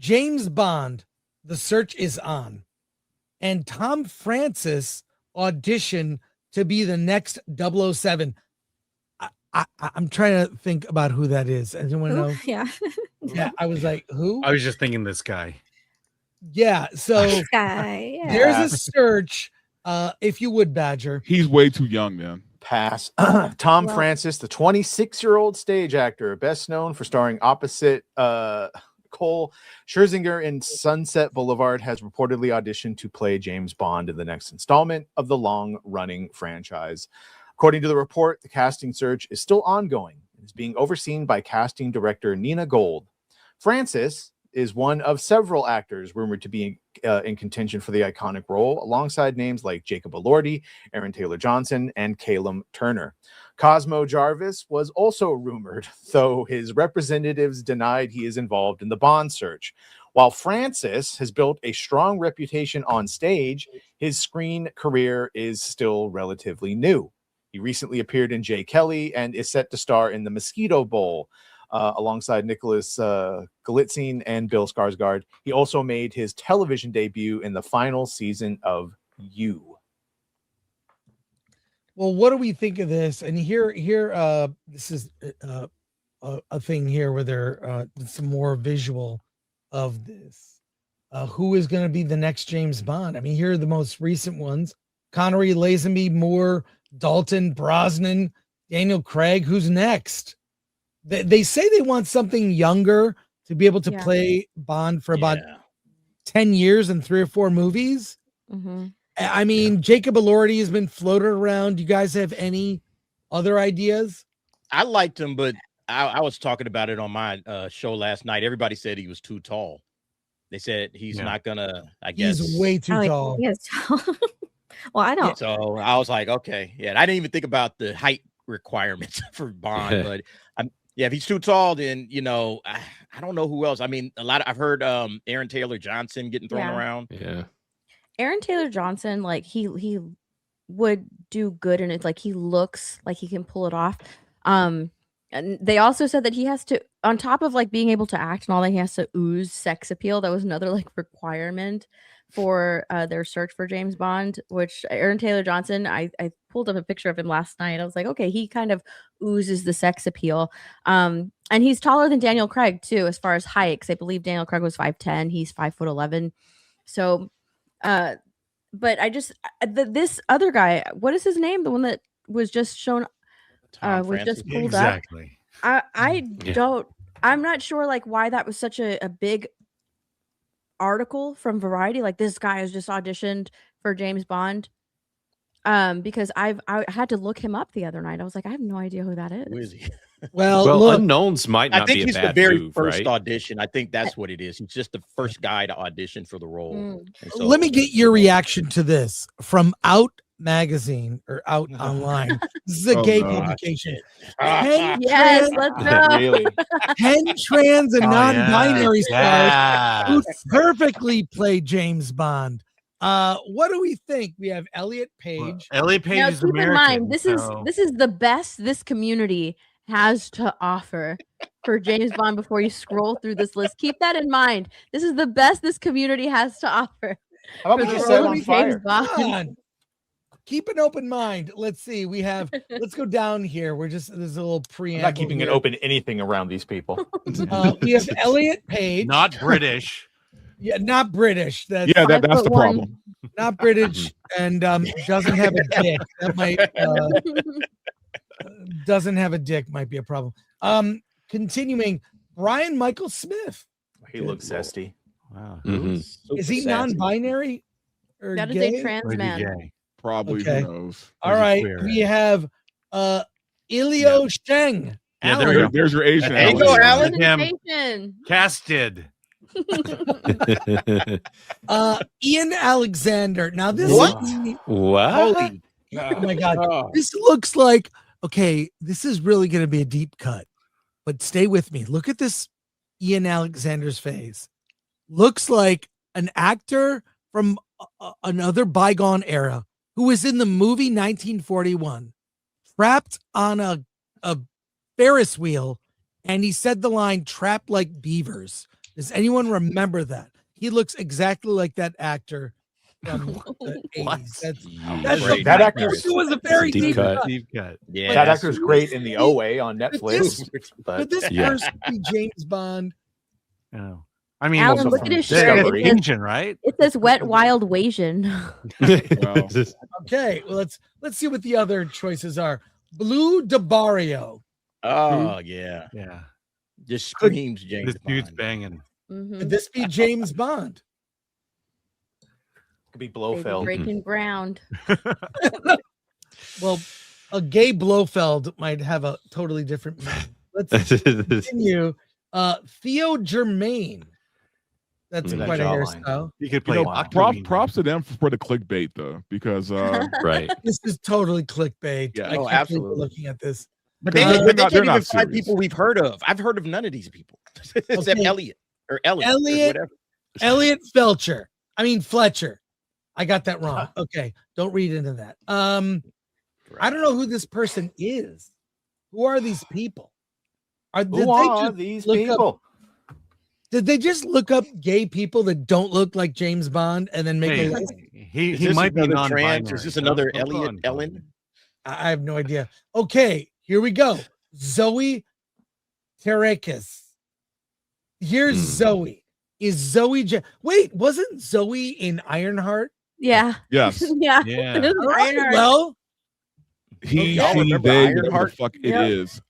James Bond, the search is on. And Tom Francis auditioned to be the next 007. I'm trying to think about who that is. Anyone know? Yeah. Yeah, I was like, who? I was just thinking this guy. Yeah, so This guy. Yeah. there's a search. If you would, Badger. He's way too young, man. Pass. Tom Francis, the 26-year-old stage actor, best known for starring opposite Cole Scherzinger in Sunset Boulevard, has reportedly auditioned to play James Bond in the next installment of the long-running franchise. According to the report, the casting search is still ongoing and is being overseen by casting director Nina Gold. Francis is one of several actors rumored to be in contention for the iconic role, alongside names like Jacob Elordi, Aaron Taylor-Johnson, and Calum Turner. Cosmo Jarvis was also rumored, though his representatives denied he is involved in the Bond search. While Francis has built a strong reputation on stage, his screen career is still relatively new. He recently appeared in Jay Kelly and is set to star in The Mosquito Bowl alongside Nicholas Galitzine and Bill Skarsgård. He also made his television debut in the final season of You. Well, what do we think of this? And here, this is a thing here where there some more visual of this. Who is going to be the next James Bond? I mean, here are the most recent ones: Connery, Lazenby, Moore, Dalton, Brosnan, Daniel Craig. Who's next? They say they want something younger to be able to play Bond for about 10 years and 3 or 4 movies. Mm-hmm. I mean, Jacob Elordi has been floated around. Do you guys have any other ideas? I liked him, but I was talking about it on my show last night. Everybody said he was too tall. They said he's not gonna, I guess. He's way too tall. He is tall. Well, I don't. So I was like, okay. Yeah, I didn't even think about the height requirements for Bond, but if he's too tall, then, I don't know who else. I mean, I've heard Aaron Taylor-Johnson getting thrown around. Yeah. Aaron Taylor-Johnson, like he would do good in it. Like he looks like he can pull it off. And they also said that he has to, on top of like being able to act and all that, he has to ooze sex appeal. That was another like requirement for their search for James Bond, which Aaron Taylor-Johnson, I pulled up a picture of him last night. I was like, okay, he kind of oozes the sex appeal. And he's taller than Daniel Craig too, as far as height, because I believe Daniel Craig was 5'10". He's 5'11". So, but I just, this other guy, what is his name? The one that was just shown, was just pulled up. I'm not sure like why that was such a big article from Variety. Like, this guy has just auditioned for James Bond. Because I had to look him up the other night. I was like, I have no idea who that is. Who is he? Well, look, unknowns might not be a bad move, I think he's the very first right? audition. I think that's what it is. He's just the first guy to audition for the role. And so, let me get your reaction to this from Out Magazine or Out Online. This is a gay publication. Yes, let's go. Really? 10 trans and non-binary stars who perfectly play James Bond. What do we think? We have Elliot Page. Elliot Page Now, is keep American. in mind, this is the best this community has to offer for James Bond. Before you scroll through this list, keep that in mind. This is the best this community has to offer. How about we just set it on fire? Bond. Keep an open mind. Let's see. We have. Let's go down here. There's a little preamble. I'm not keeping here. an open anything around these people. We have Elliot Page. Not British. Yeah, not British. That's the problem. Not British and doesn't have a dick. That might doesn't have a dick might be a problem. Continuing, Brian Michael Smith. He looks zesty. Wow. Is he non-binary or That is gay? a trans man. Probably. Okay. Who knows? All right, queer. we have Ilio Sheng. Yeah, Alan. There's your Asian. There you go, Alan. Representation. Casted. Ian Alexander. Now this What? What? oh my god, this looks like this is really going to be a deep cut, but stay with me. Look at this Ian Alexander's face. Looks like an actor from another bygone era who was in the movie 1941, trapped on a Ferris wheel, and he said the line "trapped like beavers." Does anyone remember that? He looks exactly like that actor from the 80s. Great. That actor's It was a very deep deep cut. cut. Deep cut. Yeah, that that's- actor's great in the OA on But Netflix. Could this Yeah. person be James Bond? Oh. I mean, Alan, also look from at his they're shirt. Discovery. Asian, right? It says wet wild Wasian. Okay, well let's see what the other choices are. Blue DeBario. Oh yeah, Yeah. just screams James This dude's Bond. banging. Mhm. Could this be James Bond? Could be Baby Blofeld. breaking ground. Well, a gay Blofeld might have a totally different meaning. Let's continue. Theo Germain. That's Mm. quite a That jawline. hairstyle. You could You play know, Octavine. props to them for the clickbait though, because Right. This is totally clickbait. Yeah. I Oh, can't believe absolutely. we're looking at this. But They're they, not- but they they're can't not even find serious. people we've heard of. I've heard of none of these people except Okay. Elliot or Elliot. Elliot- Or whatever. Elliot Felcher. I mean Fletcher. I got that wrong. Okay, don't read into that. I don't know who this person is. Who are these people? Who are these people? Did they just look up gay people that don't look like James Bond and then make Hey, a list? he Is this might be another non-binary. trans? Is this Don't- another don't go Elliot on. Ellen? I have no idea. Okay, here we go. Zoe Terekis. Here's Zoe. Is Zoe? Wait, wasn't Zoe in Ironheart? Yeah. yes, Yeah. Yeah. It is All right, Ironheart. well, he, Y'all she, remember they, whatever Ironheart? the fuck it is.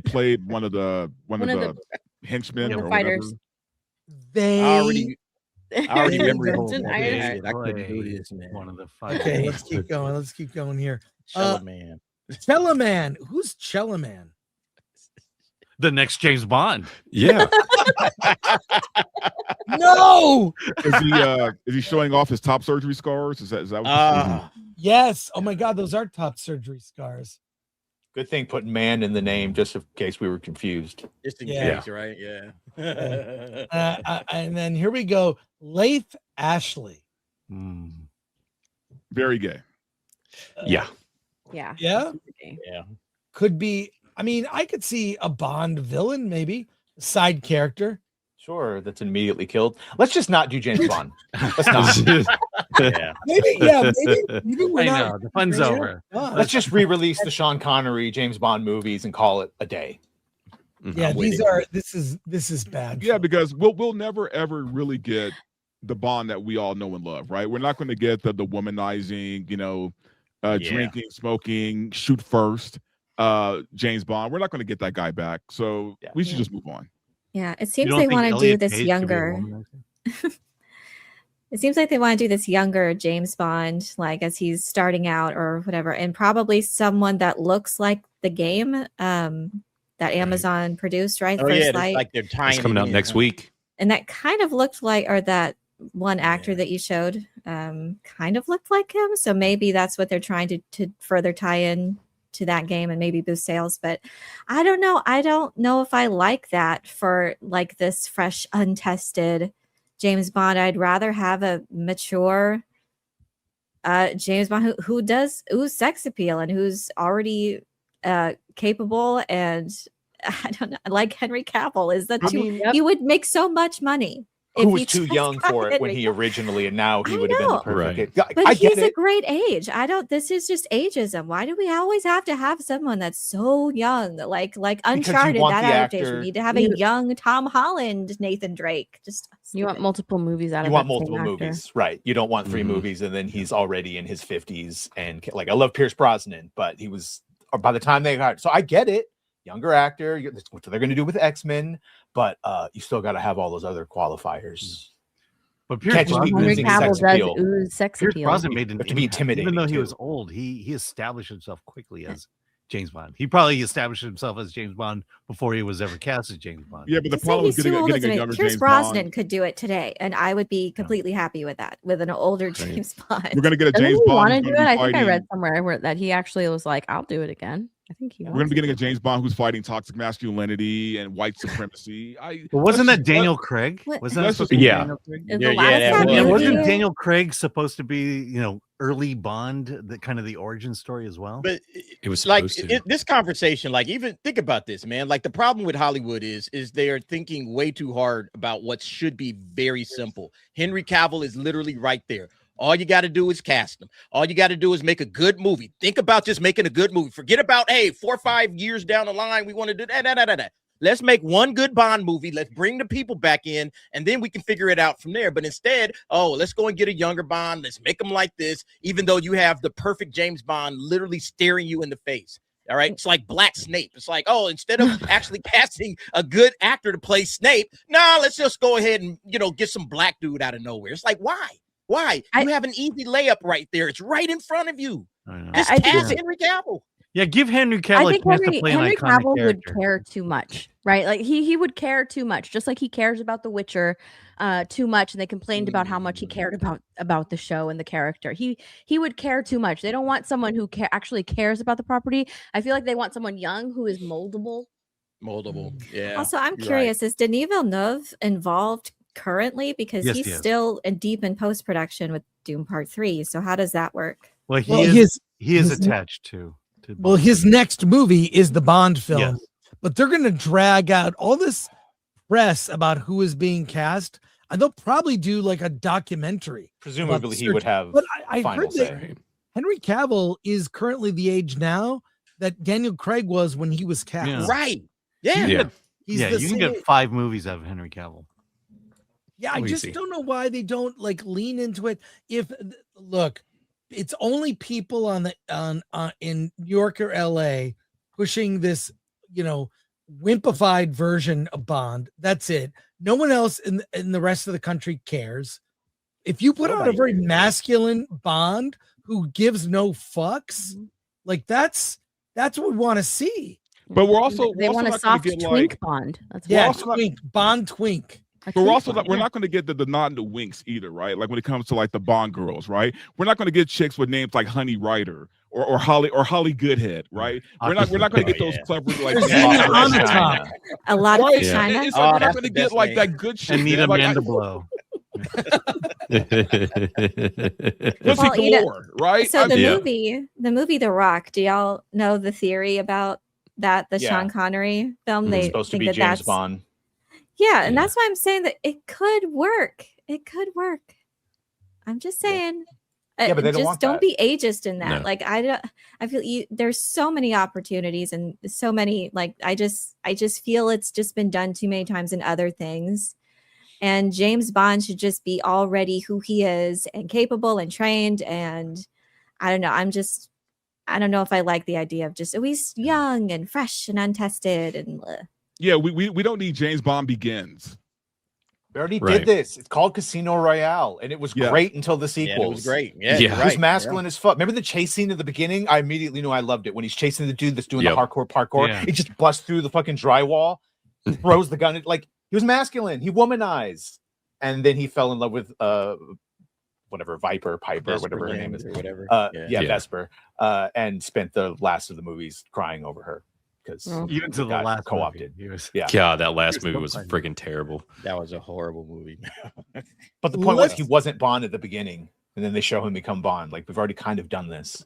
Played one of the One of the henchmen one of or the whatever. fighters. they. I already remember It's his an whole Iron- shit. I couldn't do this, man. One of the Okay, let's keep going. Let's keep going here. Man. Chellaman. Who's Chellaman? The next James Bond. Yeah. No. Is he showing off his top surgery scars? Is that what you're saying? Ah, Yes. Oh my God, those are top surgery scars. Good thing putting man in the name just in case we were confused. just in Yeah. case, right? Yeah. And then here we go. Laith Ashley. Hmm. Very gay. Yeah. Yeah. Yeah. Yeah. Could be. I mean, I could see a Bond villain, maybe a side character. Sure, that's immediately killed. Let's just not do James Bond. Let's not. Yeah. Maybe, yeah, maybe we're I not. know. The fun's over. Let's just re-release the Sean Connery James Bond movies and call it a day. Yeah, I'm these with are. This is bad. Yeah, because we'll never ever really get the Bond that we all know and love, right? We're not going to get the womanizing, Yeah. drinking, smoking, shoot first, James Bond. We're not going to get that guy back, so Yeah. we should just move on. Yeah, it You seems don't they think want to do Elliot this Page could be a younger. womanizer? It seems like they want to do this younger James Bond, like as he's starting out or whatever, and probably someone that looks like the game that Amazon produced, right? Oh, First yeah. Light. Like they're tying It's coming it out in, next huh? week. And that kind of looked like, or that one actor Yeah. that you showed kind of looked like him. So maybe that's what they're trying to further tie in to that game and maybe boost sales. But I don't know. I don't know if I like that for like this fresh, untested James Bond. I'd rather have a mature James Bond who's sex appeal and who's already capable and I don't know, like Henry Cavill is the I two. mean, He would make so much money. who if was you too just young got for it when Henry he Cavill. originally, and now he I would have been the know. perfect. Right. I But get he's a it. great age. This is just ageism. Why do we always have to have someone that's so young? Like you Uncharted, want that the adaptation. actor- We need to have a young Tom Holland, Nathan Drake. Just You want stupid. multiple movies out You of want that same multiple actor. movies, right? You don't want 3 Mhm. movies and then he's already in his 50s. And like, I love Pierce Brosnan, but he was by the time they got. So I get it. Younger actor. That's what they're going to do with X-Men, but you still got to have all those other qualifiers. But Can't Pierce just be Brosnan, Henry losing his Cavill sex does appeal. ooze sex Pierce appeal. Brosnan made an But to be impact. intimidating, Even though he too. was old, he established himself quickly as James Bond. He probably established himself as James Bond before he was ever cast as James Bond. Yeah, but the To say problem is he's too getting old a isn't it? younger Pierce James Brosnan Bond. could do it today, and I would be completely happy with that. With an older James Bond. We're gonna get a Doesn't James he Bond. want to who's do gonna it? be I think I fighting- read somewhere where that he actually was like, "I'll do it again." I think he We're was. gonna be getting a James Bond who's fighting toxic masculinity and white supremacy. But wasn't that Daniel Craig? What- Was that Let's supposed just- to be Yeah. Daniel Craig? The Yeah, last that time was. And you wasn't hear- Daniel Craig supposed to be, early Bond, the kind of the origin story as well? But It was like supposed to. this conversation, like even think about this, man. Like the problem with Hollywood is they are thinking way too hard about what should be very simple. Henry Cavill is literally right there. All you got to do is cast him. All you got to do is make a good movie. Think about just making a good movie. Forget about, hey, 4 or 5 years down the line, we want to do that. Let's make one good Bond movie. Let's bring the people back in, and then we can figure it out from there. But instead, let's go and get a younger Bond. Let's make them like this, even though you have the perfect James Bond literally staring you in the face. All right. It's like Black Snape. It's like, instead of actually casting a good actor to play Snape, let's just go ahead and, get some black dude out of nowhere. It's like, why? Why? You have an easy layup right there. It's right in front of you. I know. Just I cast think- Henry Cavill. Yeah, give Henry I Cavill a think chance to play Henry an iconic Cavill would character. care too much, right? Like he would care too much, just like he cares about The Witcher too much, and they complained about how much he cared about the show and the character. He would care too much. They don't want someone who actually cares about the property. I feel like they want someone young who is moldable. Moldable. Yeah. Also, I'm you're curious, is Denis Villeneuve involved currently? Because Yes, he's he is. still deep in post-production with Doom Part 3. So how does that work? Well, he Well, is his- attached to Well, Bond. his next movie is the Bond film, Yes. but they're going to drag out all this press about who is being cast, and they'll probably do like a documentary. Presumably, he would search. have But I final heard that say. Henry Cavill is currently the age now that Daniel Craig was when he was cast. Yeah. right. Yeah. Yeah. He's Yeah, the you can same- get 5 movies out of Henry Cavill. Yeah, I Oh, just easy. don't know why they don't like lean into it. Look, it's only people on in New York or LA pushing this, wimpified version of Bond. That's it. No one else in the rest of the country cares. If you put out a Nobody very cares. masculine Bond who gives no fucks, like that's what we want to see. But we're also They want a not gonna soft get, twink like, Bond. That's Yeah, also not- twink, Bond twink. But we're also not, we're not going to get the nod and the winks either, right? Like when it comes to like the Bond girls, right? We're not going to get chicks with names like Honey Ryder or Holly Goodhead, right? We're not going to Oh, get those yeah. clever like There's names. Xena on the top. A lot of Right. fish Yeah. China. It's Oh, like we're not that's going to the get best like name. that good shit. And need man. Like, Amanda Blow. Pussy Well, galore, right? So the Yeah. movie The Rock, do y'all know the theory about that? The Yeah. Sean Connery film? Mhm. They It's supposed to think be that James that's Bond. Yeah, and Yeah. that's why I'm saying that it could work. It could work. I'm just saying. Yeah, but they don't just want don't that. be ageist in that. No. Like I feel there's so many opportunities and so many like I just feel it's just been done too many times in other things. And James Bond should just be already who he is and capable and trained. And I don't know. I don't know if I like the idea of just he's young and fresh and untested and Yeah, we don't need James Bond Begins. We already Right. did this. It's called Casino Royale, and it was Yeah. great until the Yeah, sequels. it was great. Yeah, Yeah. you're It right. was masculine as fuck. Remember the chase scene at the beginning? I immediately knew I loved it when he's chasing the dude that's doing Yep. the hardcore parkour. Yeah. He just busts through the fucking drywall, throws the gun. Like he was masculine. He womanized, and then he fell in love with whatever Piper, whatever her name is. or whatever. Yeah, Yeah. Vesper, and spent the last of the movies crying over her because Oh. Even to the got last co-opted. movie, he was- Yeah. God, that last Here's movie so was funny. freaking terrible. That was a horrible movie. But the point was Let's- he wasn't Bond at the beginning, and then they show him become Bond. Like we've already kind of done this.